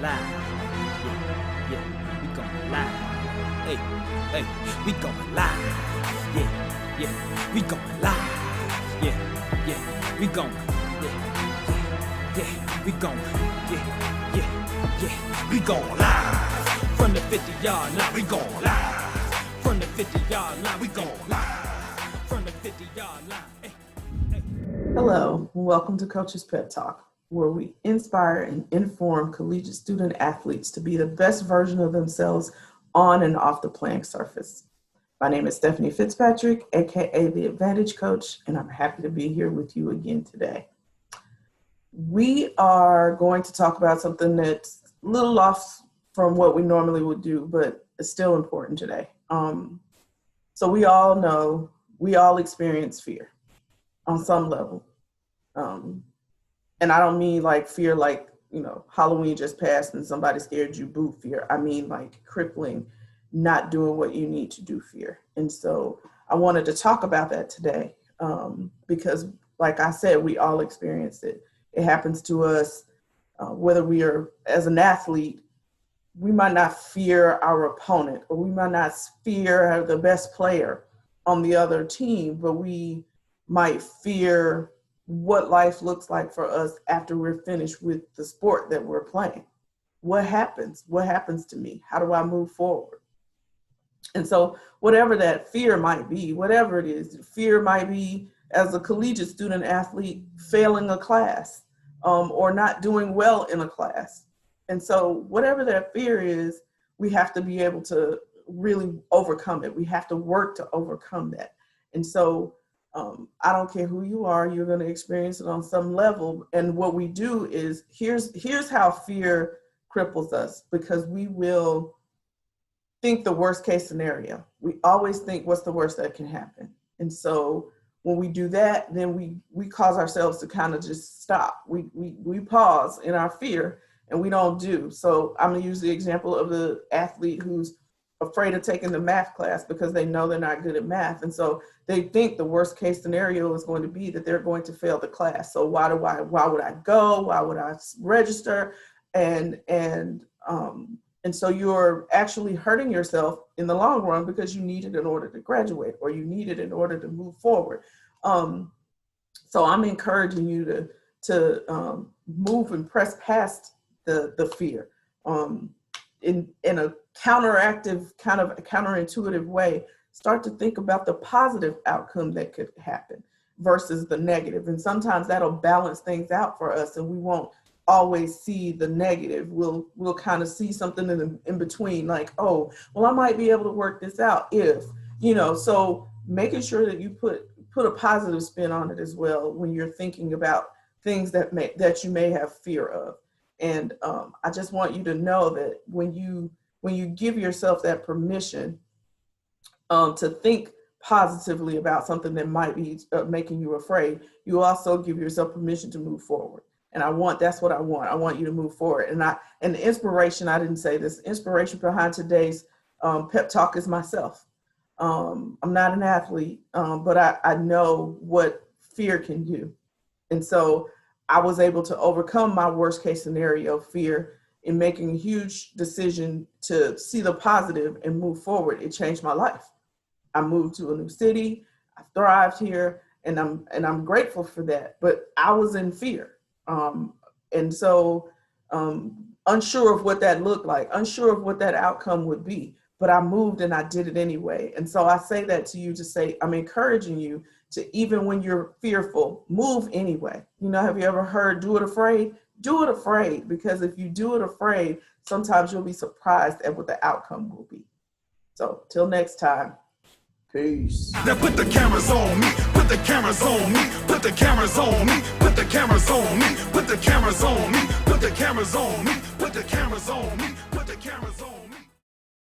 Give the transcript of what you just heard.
live. Yeah, we going live. Hey, we going live. Yeah, we going live. Yeah, we going. Yeah, we going. Yeah, we going live. From the 50-yard line, we going live. From the 50-yard line, we going live. From the 50-yard line. Hey. Hello, welcome to Coach's Pep Talk, where we inspire and inform collegiate student athletes to be the best version of themselves on and off the playing surface. My name is Stephanie Fitzpatrick, aka the Advantage Coach, and I'm happy to be here with you again today. We are going to talk about something that's a little off from what we normally would do, but it's still important today. So we all know, we all experience fear on some level. And I don't mean like fear like, Halloween just passed and somebody scared you, boo fear. I mean like crippling, not doing what you need to do fear. And so I wanted to talk about that today because like I said, we all experience it. It happens to us, whether we are, as an athlete, we might not fear our opponent or we might not fear the best player on the other team, but we might fear what life looks like for us after we're finished with the sport that we're playing. What happens? What happens to me? How do I move forward? And so whatever that fear might be, whatever it is, fear might be as a collegiate student athlete failing a class or not doing well in a class. And so whatever that fear is, we have to be able to really overcome it. We have to work to overcome that. And so I don't care who you are, you're going to experience it on some level. And what we do is, here's how fear cripples us, because we will think the worst case scenario. We always think what's the worst that can happen. And so when we do that, then we cause ourselves to kind of just stop. We pause in our fear and we don't do. So I'm going to use the example of the athlete who's afraid of taking the math class because they know they're not good at math. And so they think the worst case scenario is going to be that they're going to fail the class. So why would I go? Why would I register? And so you're actually hurting yourself in the long run because you need it in order to graduate or you need it in order to move forward. So I'm encouraging you to move and press past the fear in a counterintuitive way. Start to think about the positive outcome that could happen versus the negative. And sometimes that'll balance things out for us and we won't always see the negative. We'll kind of see something in between, like, oh, well, I might be able to work this out if, so making sure that you put a positive spin on it as well when you're thinking about things that you may have fear of. And I just want you to know that when you give yourself that permission to think positively about something that might be making you afraid, you also give yourself permission to move forward. And that's what I want. I want you to move forward. And the inspiration, I didn't say this, inspiration behind today's pep talk is myself. I'm not an athlete, but I know what fear can do. And so I was able to overcome my worst case scenario fear in making a huge decision to see the positive and move forward. It changed my life. I moved to a new city. I thrived here, and I'm grateful for that. But I was in fear. And so unsure of what that looked like, unsure of what that outcome would be, but I moved and I did it anyway. And so I say that to you to say, I'm encouraging you to, even when you're fearful, move anyway. Have you ever heard, do it afraid? Do it afraid, because if you do it afraid, sometimes you'll be surprised at what the outcome will be. So till next time. Peace. Now put the cameras on me, put the cameras on me, put the cameras on me, put the cameras on me, put the cameras on me, put the cameras on me, put the cameras on me.